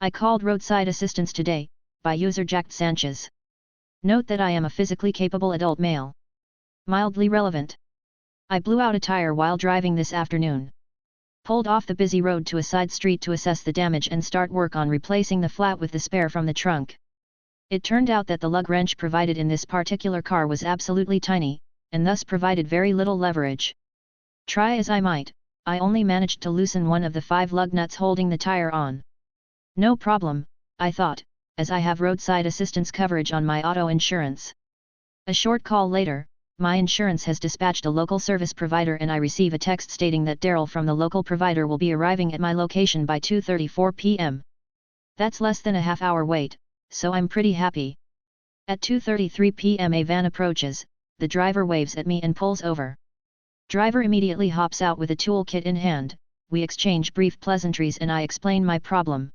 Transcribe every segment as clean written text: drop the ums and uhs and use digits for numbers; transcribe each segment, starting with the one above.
I called roadside assistance today, by user Jack Sanchez. Note that I am a physically capable adult male. Mildly relevant. I blew out a tire while driving this afternoon. Pulled off the busy road to a side street to assess the damage and start work on replacing the flat with the spare from the trunk. It turned out that the lug wrench provided in this particular car was absolutely tiny, and thus provided very little leverage. Try as I might, I only managed to loosen one of the 5 lug nuts holding the tire on. No problem, I thought, as I have roadside assistance coverage on my auto insurance. A short call later, my insurance has dispatched a local service provider and I receive a text stating that Daryl from the local provider will be arriving at my location by 2:34 p.m. That's less than a half-hour wait, so I'm pretty happy. At 2:33 p.m. a van approaches, the driver waves at me and pulls over. Driver immediately hops out with a toolkit in hand, we exchange brief pleasantries and I explain my problem.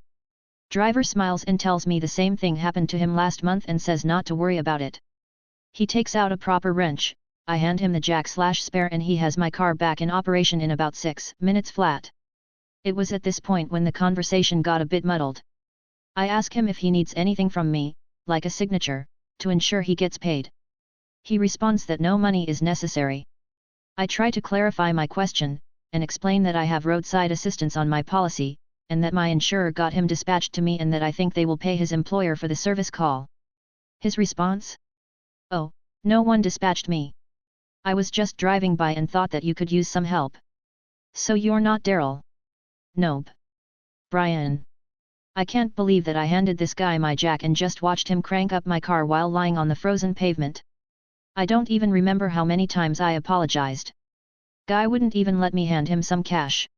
Driver smiles and tells me the same thing happened to him last month and says not to worry about it. He takes out a proper wrench, I hand him the jack/spare and he has my car back in operation in about 6 minutes flat. It was at this point when the conversation got a bit muddled. I ask him if he needs anything from me, like a signature, to ensure he gets paid. He responds that no money is necessary. I try to clarify my question, and explain that I have roadside assistance on my policy, and that my insurer got him dispatched to me and that I think they will pay his employer for the service call. His response? Oh, no one dispatched me. I was just driving by and thought that you could use some help. So you're not Daryl? Nope. Brian. I can't believe that I handed this guy my jack and just watched him crank up my car while lying on the frozen pavement. I don't even remember how many times I apologized. Guy wouldn't even let me hand him some cash.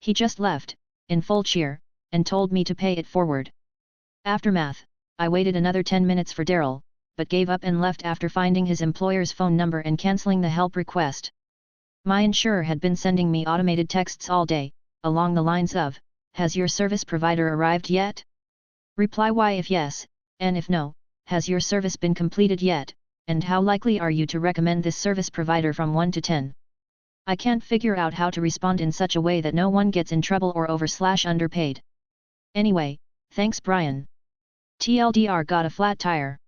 He just left, in full cheer, and told me to pay it forward. Aftermath, I waited another 10 minutes for Daryl, but gave up and left after finding his employer's phone number and cancelling the help request. My insurer had been sending me automated texts all day, along the lines of, "Has your service provider arrived yet? Reply Y if yes, and if no, has your service been completed yet, and how likely are you to recommend this service provider from 1 to 10? I can't figure out how to respond in such a way that no one gets in trouble or over/underpaid. Anyway, thanks Brian. TLDR got a flat tire.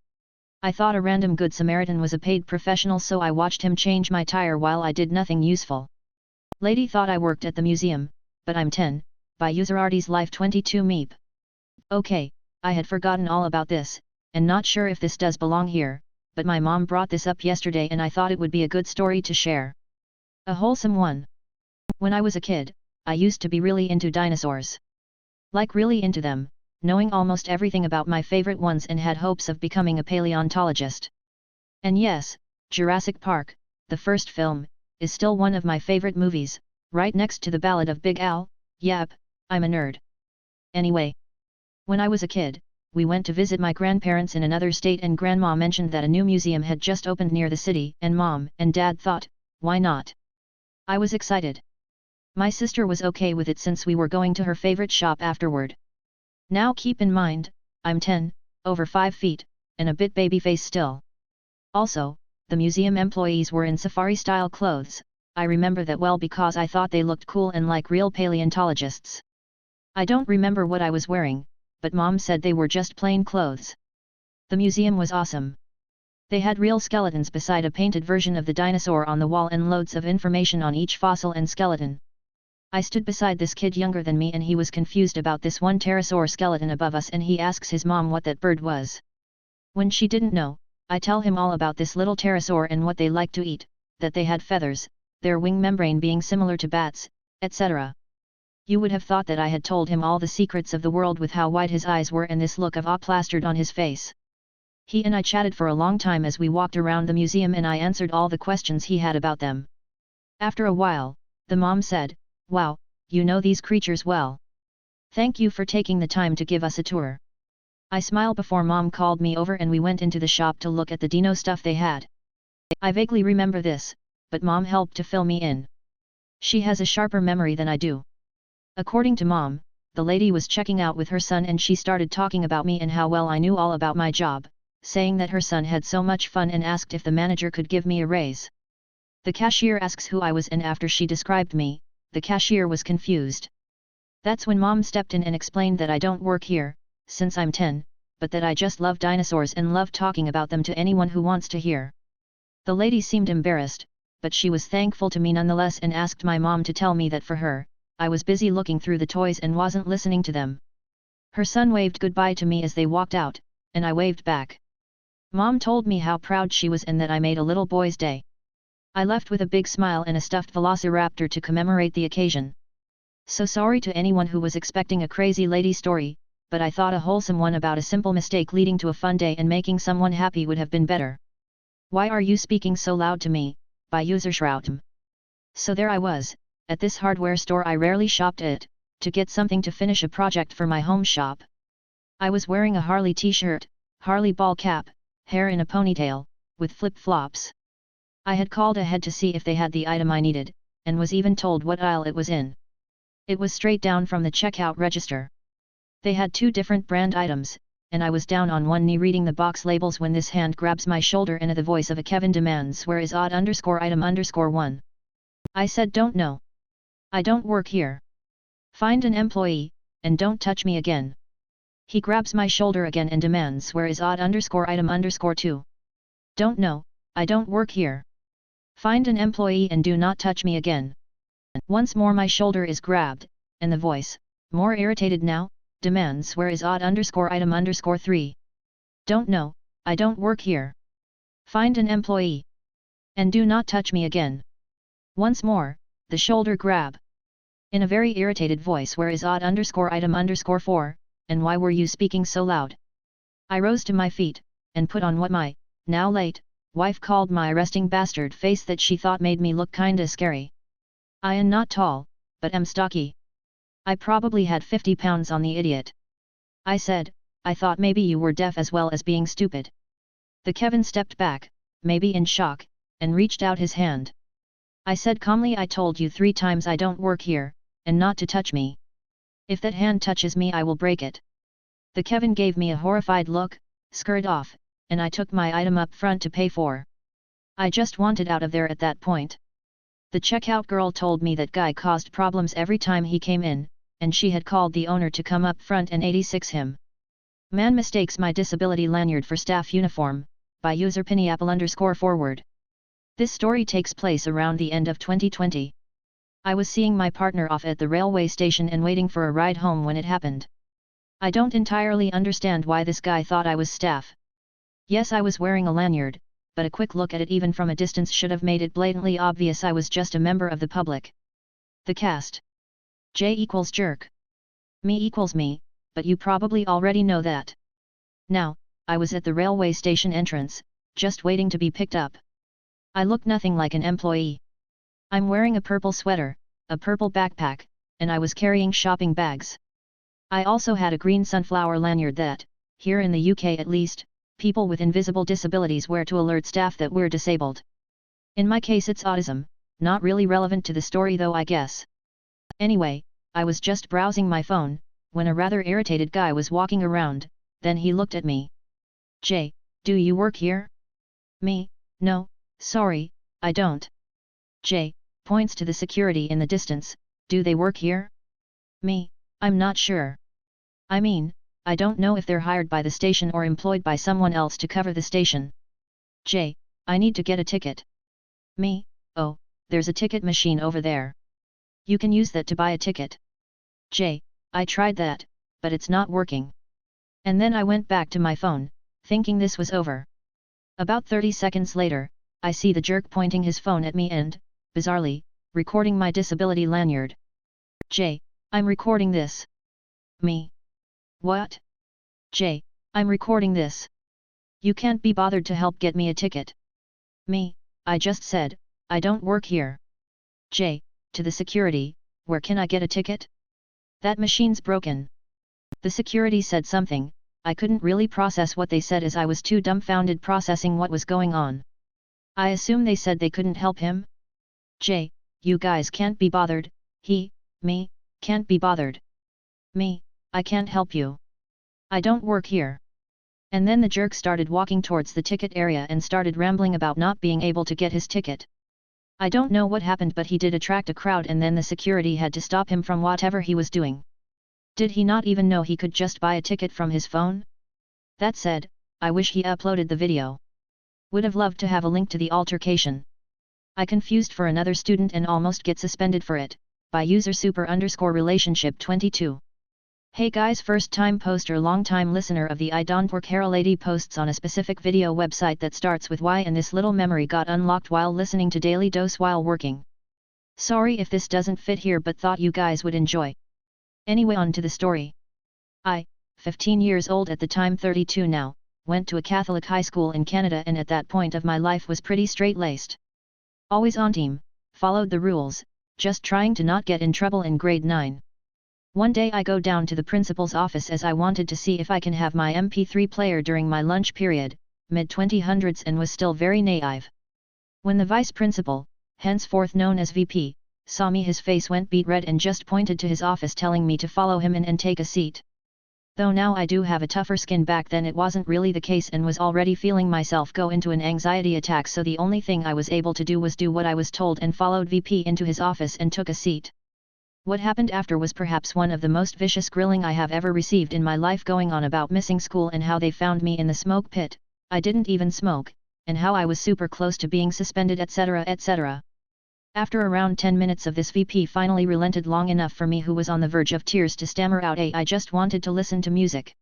I thought a random Good Samaritan was a paid professional so I watched him change my tire while I did nothing useful. Lady thought I worked at the museum, but I'm 10, by user Artie's Life 22 Meep. Okay, I had forgotten all about this, and not sure if this does belong here, but my mom brought this up yesterday and I thought it would be a good story to share. A wholesome one. When I was a kid, I used to be really into dinosaurs. Like really into them, knowing almost everything about my favorite ones and had hopes of becoming a paleontologist. And yes, Jurassic Park, the first film, is still one of my favorite movies, right next to The Ballad of Big Al. Yep, I'm a nerd. Anyway. When I was a kid, we went to visit my grandparents in another state and Grandma mentioned that a new museum had just opened near the city and Mom and Dad thought, why not? I was excited. My sister was okay with it since we were going to her favorite shop afterward. Now keep in mind, I'm 10, over 5 feet, and a bit babyface still. Also, the museum employees were in safari-style clothes, I remember that well because I thought they looked cool and like real paleontologists. I don't remember what I was wearing, but Mom said they were just plain clothes. The museum was awesome. They had real skeletons beside a painted version of the dinosaur on the wall and loads of information on each fossil and skeleton. I stood beside this kid younger than me and he was confused about this one pterosaur skeleton above us and he asks his mom what that bird was. When she didn't know, I tell him all about this little pterosaur and what they like to eat, that they had feathers, their wing membrane being similar to bats, etc. You would have thought that I had told him all the secrets of the world with how wide his eyes were and this look of awe plastered on his face. He and I chatted for a long time as we walked around the museum and I answered all the questions he had about them. After a while, the mom said, "Wow, you know these creatures well. Thank you for taking the time to give us a tour." I smiled before Mom called me over and we went into the shop to look at the dino stuff they had. I vaguely remember this, but Mom helped to fill me in. She has a sharper memory than I do. According to Mom, the lady was checking out with her son and she started talking about me and how well I knew all about my job, saying that her son had so much fun and asked if the manager could give me a raise. The cashier asks who I was and after she described me, the cashier was confused. That's when Mom stepped in and explained that I don't work here, since I'm 10, but that I just love dinosaurs and love talking about them to anyone who wants to hear. The lady seemed embarrassed, but she was thankful to me nonetheless and asked my mom to tell me that for her, I was busy looking through the toys and wasn't listening to them. Her son waved goodbye to me as they walked out, and I waved back. Mom told me how proud she was and that I made a little boy's day. I left with a big smile and a stuffed velociraptor to commemorate the occasion. So sorry to anyone who was expecting a crazy lady story, but I thought a wholesome one about a simple mistake leading to a fun day and making someone happy would have been better. Why are you speaking so loud to me? By user Shroudm. So there I was, at this hardware store I rarely shopped at, to get something to finish a project for my home shop. I was wearing a Harley t-shirt, Harley ball cap, hair in a ponytail, with flip-flops. I had called ahead to see if they had the item I needed, and was even told what aisle it was in. It was straight down from the checkout register. They had 2 different brand items, and I was down on one knee reading the box labels when this hand grabs my shoulder and the voice of a Kevin demands where is odd_item_1. I said don't know. I don't work here. Find an employee, and don't touch me again. He grabs my shoulder again and demands where is odd_item_2. Don't know, I don't work here. Find an employee and do not touch me again. Once more my shoulder is grabbed, and the voice, more irritated now, demands where is odd_item_3. Don't know, I don't work here. Find an employee. And do not touch me again. Once more, the shoulder grab. In a very irritated voice where is odd_item_4, and why were you speaking so loud? I rose to my feet, and put on what my, now late, wife called my resting bastard face that she thought made me look kinda scary. I am not tall, but am stocky. I probably had 50 pounds on the idiot. I said, I thought maybe you were deaf as well as being stupid. The Kevin stepped back, maybe in shock, and reached out his hand. I said calmly I told you 3 times I don't work here, and not to touch me. If that hand touches me I will break it. The Kevin gave me a horrified look, scurried off, and I took my item up front to pay for. I just wanted out of there at that point. The checkout girl told me that guy caused problems every time he came in, and she had called the owner to come up front and 86 him. Man mistakes my disability lanyard for staff uniform, by user pineapple_forward. This story takes place around the end of 2020. I was seeing my partner off at the railway station and waiting for a ride home when it happened. I don't entirely understand why this guy thought I was staff. Yes, I was wearing a lanyard, but a quick look at it even from a distance should have made it blatantly obvious I was just a member of the public. The cast. J equals jerk. Me equals me, but you probably already know that. Now, I was at the railway station entrance, just waiting to be picked up. I look nothing like an employee. I'm wearing a purple sweater, a purple backpack, and I was carrying shopping bags. I also had a green sunflower lanyard that, here in the UK at least, people with invisible disabilities wear to alert staff that we're disabled. In my case it's autism, not really relevant to the story though I guess. Anyway, I was just browsing my phone, when a rather irritated guy was walking around, then he looked at me. Jay, do you work here? Me, no, sorry, I don't. Jay, points to the security in the distance, do they work here? Me, I'm not sure. I mean, I don't know if they're hired by the station or employed by someone else to cover the station. Jay, I need to get a ticket. Me, oh, there's a ticket machine over there. You can use that to buy a ticket. Jay, I tried that, but it's not working. And then I went back to my phone, thinking this was over. About 30 seconds later, I see the jerk pointing his phone at me and, bizarrely, recording my disability lanyard. Jay, I'm recording this. Me. What? Jay, I'm recording this. You can't be bothered to help get me a ticket. Me, I just said, I don't work here. Jay, to the security, where can I get a ticket? That machine's broken. The security said something, I couldn't really process what they said as I was too dumbfounded processing what was going on. I assume they said they couldn't help him? Jay, you guys can't be bothered, me, can't be bothered. Me, I can't help you. I don't work here. And then the jerk started walking towards the ticket area and started rambling about not being able to get his ticket. I don't know what happened but he did attract a crowd and then the security had to stop him from whatever he was doing. Did he not even know he could just buy a ticket from his phone? That said, I wish he uploaded the video. Would have loved to have a link to the altercation. I confused for another student and almost get suspended for it, by user super_relationship 22. Hey guys, first time poster, long time listener of the IDontWorkHereLady posts on a specific video website that starts with Y, and this little memory got unlocked while listening to Daily Dose while working. Sorry if this doesn't fit here, but thought you guys would enjoy. Anyway, on to the story. I, 15 years old at the time, 32 now, went to a Catholic high school in Canada, and at that point of my life was pretty straight-laced. Always on team, followed the rules, just trying to not get in trouble in grade 9. One day I go down to the principal's office as I wanted to see if I can have my MP3 player during my lunch period, mid-2000s, and was still very naive. When the vice principal, henceforth known as VP, saw me, his face went beet red and just pointed to his office, telling me to follow him in and take a seat. Though now I do have a tougher skin, back then it wasn't really the case and was already feeling myself go into an anxiety attack, so the only thing I was able to do was do what I was told and followed VP into his office and took a seat. What happened after was perhaps one of the most vicious grilling I have ever received in my life, going on about missing school and how they found me in the smoke pit, I didn't even smoke, and how I was super close to being suspended, etc. etc. After around 10 minutes of this, VP finally relented long enough for me, who was on the verge of tears, to stammer out, "Hey, I just wanted to listen to music."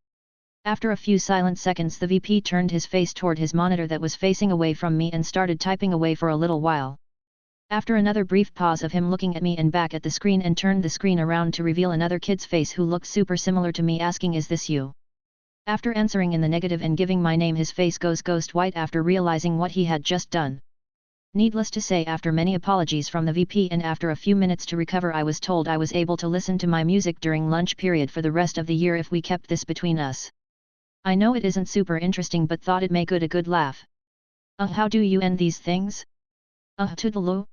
After a few silent seconds, the VP turned his face toward his monitor that was facing away from me and started typing away for a little while. After another brief pause of him looking at me and back at the screen, and turned the screen around to reveal another kid's face who looked super similar to me, asking, "Is this you?" After answering in the negative and giving my name, his face goes ghost white after realizing what he had just done. Needless to say, after many apologies from the VP and after a few minutes to recover, I was told I was able to listen to my music during lunch period for the rest of the year if we kept this between us. I know it isn't super interesting, but thought it may good a good laugh. How do you end these things? Toodaloo.